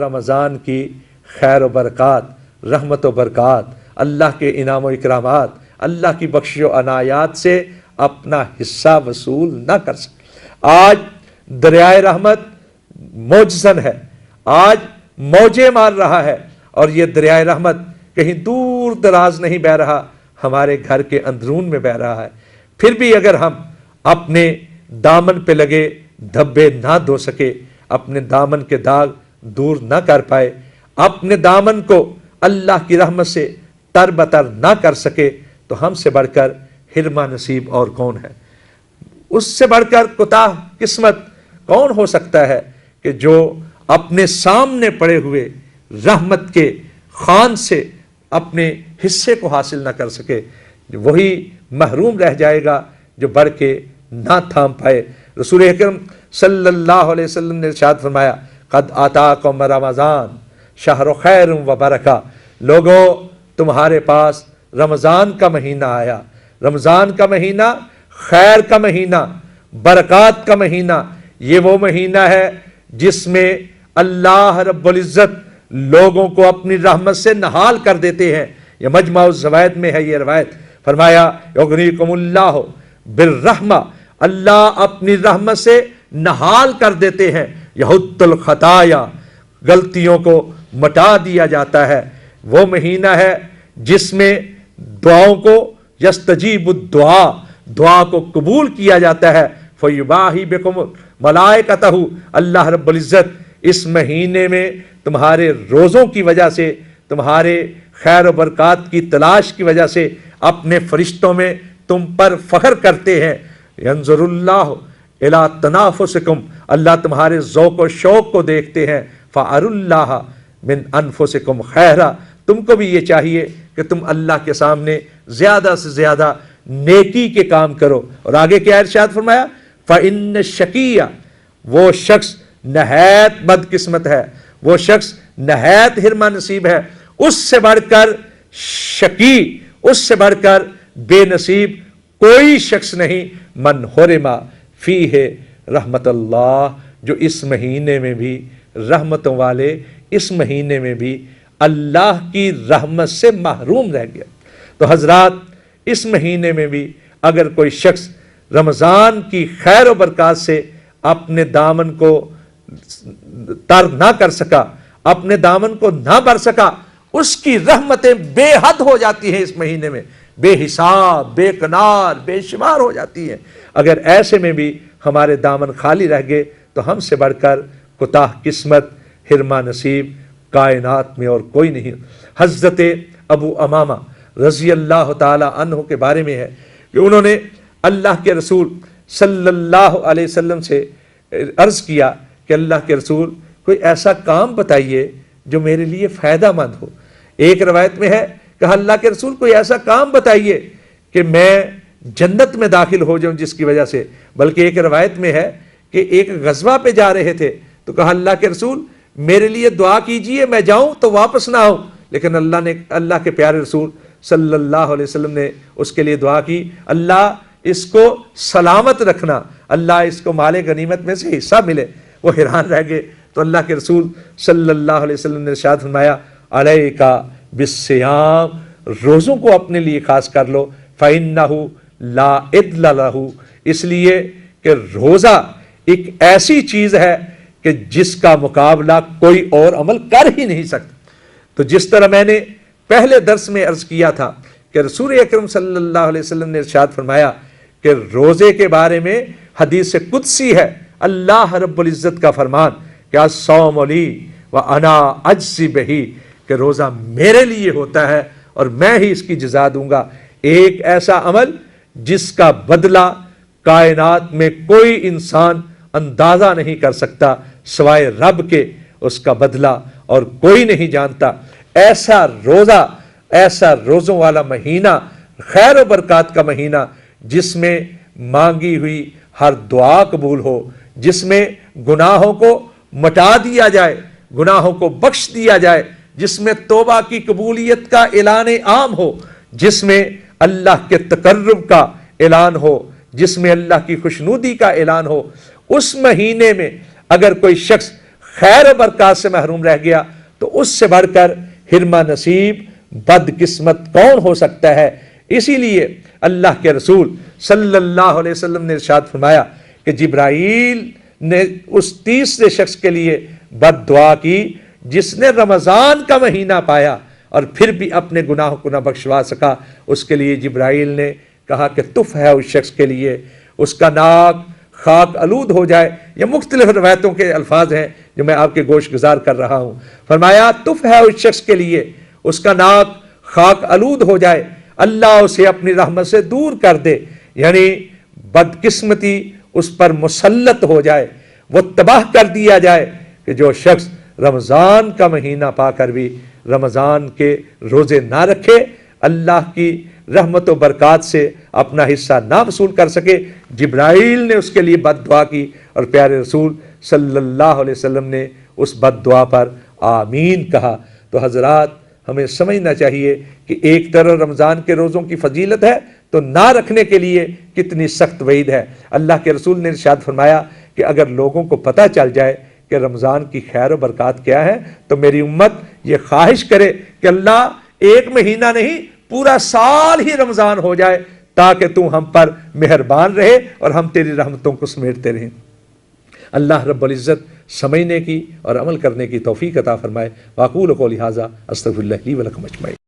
رمضان کی خیر و برکات، رحمت و برکات، اللہ کے انعام و اکرامات، اللہ کی بخشش و عنایات سے اپنا حصہ وصول نہ کر سکے۔ آج دریائے رحمت موجزن ہے، آج موجیں مار رہا ہے، اور یہ دریائے رحمت کہیں دور دراز نہیں بہہ رہا، ہمارے گھر کے اندرون میں بہہ رہا ہے۔ پھر بھی اگر ہم اپنے دامن پہ لگے دھبے نہ دھو سکے، اپنے دامن کے داغ دور نہ کر پائے، اپنے دامن کو اللہ کی رحمت سے تر بتر نہ کر سکے، تو ہم سے بڑھ کر حرمہ نصیب اور کون ہے؟ اس سے بڑھ کر کوتاہ قسمت کون ہو سکتا ہے کہ جو اپنے سامنے پڑے ہوئے رحمت کے خوان سے اپنے حصے کو حاصل نہ کر سکے؟ وہی محروم رہ جائے گا جو بڑھ کے نہ تھام پائے۔ رسول اکرم صلی اللہ علیہ وسلم نے ارشاد فرمایا، قد آتاکم رمضان شہر خیر و برکہ، لوگو تمہارے پاس رمضان کا مہینہ آیا، رمضان کا مہینہ خیر کا مہینہ، برکات کا مہینہ۔ یہ وہ مہینہ ہے جس میں اللہ رب العزت لوگوں کو اپنی رحمت سے نہال کر دیتے ہیں۔ یہ مجمع الزوائد میں ہے یہ روایت، فرمایا یغنیکم اللہ بالرحمہ، اللہ اپنی رحمت سے نہال کر دیتے ہیں۔ یحط الخطایا، غلطیوں کو مٹا دیا جاتا ہے۔ وہ مہینہ ہے جس میں دعاؤں کو یستجیب الدعا، دعا کو قبول کیا جاتا ہے۔ فیباہی بکم ملائکتہ، اللہ رب العزت اس مہینے میں تمہارے روزوں کی وجہ سے، تمہارے خیر و برکات کی تلاش کی وجہ سے اپنے فرشتوں میں تم پر فخر کرتے ہیں۔ ینظر اللہ الی تنافسکم، اللہ تمہارے ذوق و شوق کو دیکھتے ہیں۔ فَأَرُوا اللَّهَ مِنْ أَنفُسِكُمْ خَيْرًا، تم کو بھی یہ چاہیے کہ تم اللہ کے سامنے زیادہ سے زیادہ نیکی کے کام کرو۔ اور آگے کیا ارشاد فرمایا؟ فَإِنَّ الشَّقِيَّ، وہ شخص نہایت بدقسمت ہے، وہ شخص نہایت حرمہ نصیب ہے۔ اس سے بڑھ کر شقی، اس سے بڑھ کر بے نصیب کوئی شخص نہیں۔ من حرم فیہ رحمت اللہ، جو اس مہینے میں بھی رحمتوں والے، اس مہینے میں بھی اللہ کی رحمت سے محروم رہ گیا۔ تو حضرات، اس مہینے میں بھی اگر کوئی شخص رمضان کی خیر و برکات سے اپنے دامن کو تر نہ کر سکا، اپنے دامن کو نہ بھر سکا، اس کی رحمتیں بے حد ہو جاتی ہیں، اس مہینے میں بے حساب، بے کنار، بے شمار ہو جاتی ہیں۔ اگر ایسے میں بھی ہمارے دامن خالی رہ گئے تو ہم سے بڑھ کر کوتاہ قسمت، حرمہ نصیب کائنات میں اور کوئی نہیں۔ حضرت ابو امامہ رضی اللہ تعالی عنہ کے بارے میں ہے کہ انہوں نے اللہ کے رسول صلی اللہ علیہ وسلم سے عرض کیا کہ اللہ کے رسول، کوئی ایسا کام بتائیے جو میرے لیے فائدہ مند ہو۔ ایک روایت میں ہے کہ اللہ کے رسول، کوئی ایسا کام بتائیے کہ میں جنت میں داخل ہو جاؤں جس کی وجہ سے۔ بلکہ ایک روایت میں ہے کہ ایک غزوہ پہ جا رہے تھے تو کہا اللہ کے رسول، میرے لیے دعا کیجئے، میں جاؤں تو واپس نہ آؤں۔ لیکن اللہ کے پیارے رسول صلی اللہ علیہ وسلم نے اس کے لیے دعا کی، اللہ اس کو سلامت رکھنا، اللہ اس کو مال غنیمت میں سے حصہ ملے۔ وہ حیران رہ گئے تو اللہ کے رسول صلی اللہ علیہ وسلم نے ارشاد فرمایا، علیک بالصیام، روزوں کو اپنے لیے خاص کر لو، فإنہ لا عدل لہ، اس لیے کہ روزہ ایک ایسی چیز ہے کہ جس کا مقابلہ کوئی اور عمل کر ہی نہیں سکتا۔ تو جس طرح میں نے پہلے درس میں عرض کیا تھا کہ رسول اکرم صلی اللہ علیہ وسلم نے ارشاد فرمایا کہ روزے کے بارے میں حدیث قدسی ہے، اللہ رب العزت کا فرمان کہ الصوم لی وانا اجزی بہ، کہ روزہ میرے لیے ہوتا ہے اور میں ہی اس کی جزا دوں گا۔ ایک ایسا عمل جس کا بدلہ کائنات میں کوئی انسان اندازہ نہیں کر سکتا سوائے رب کے، اس کا بدلہ اور کوئی نہیں جانتا۔ ایسا روزہ، ایسا روزوں والا مہینہ، خیر و برکات کا مہینہ، جس میں مانگی ہوئی ہر دعا قبول ہو، جس میں گناہوں کو مٹا دیا جائے، گناہوں کو بخش دیا جائے، جس میں توبہ کی قبولیت کا اعلان عام ہو، جس میں اللہ کے تقرب کا اعلان ہو، جس میں اللہ کی خوشنودی کا اعلان ہو۔ اس مہینے میں اگر کوئی شخص خیر و برکات سے محروم رہ گیا تو اس سے بڑھ کر حرمہ نصیب بدقسمت کون ہو سکتا ہے؟ اسی لیے اللہ کے رسول صلی اللہ علیہ وسلم نے ارشاد فرمایا کہ جبرائیل نے اس تیسرے شخص کے لیے بد دعا کی جس نے رمضان کا مہینہ پایا اور پھر بھی اپنے گناہوں کو نہ بخشوا سکا۔ اس کے لیے جبرائیل نے کہا کہ تف ہے اس شخص کے لیے، اس کا ناک خاک آلود ہو جائے۔ یہ مختلف روایتوں کے الفاظ ہیں جو میں آپ کے گوش گزار کر رہا ہوں۔ فرمایا تف ہے اس شخص کے لیے، اس کا ناک خاک آلود ہو جائے، اللہ اسے اپنی رحمت سے دور کر دے، یعنی بدقسمتی اس پر مسلط ہو جائے، وہ تباہ کر دیا جائے کہ جو شخص رمضان کا مہینہ پا کر بھی رمضان کے روزے نہ رکھے، اللہ کی رحمت و برکات سے اپنا حصہ نہ وصول کر سکے۔ جبرائیل نے اس کے لیے بد دعا کی اور پیارے رسول صلی اللہ علیہ وسلم نے اس بد دعا پر آمین کہا۔ تو حضرات ہمیں سمجھنا چاہیے کہ ایک طرف رمضان کے روزوں کی فضیلت ہے تو نہ رکھنے کے لیے کتنی سخت وعید ہے۔ اللہ کے رسول نے ارشاد فرمایا کہ اگر لوگوں کو پتہ چل جائے کہ رمضان کی خیر و برکات کیا ہے تو میری امت یہ خواہش کرے کہ اللہ ایک مہینہ نہیں پورا سال ہی رمضان ہو جائے تاکہ تو ہم پر مہربان رہے اور ہم تیری رحمتوں کو سمیٹتے رہیں۔ اللہ رب العزت سمجھنے کی اور عمل کرنے کی توفیق عطا فرمائے۔ واقول قولی ھذا استغفر اللہ لی ولکم اجمعین۔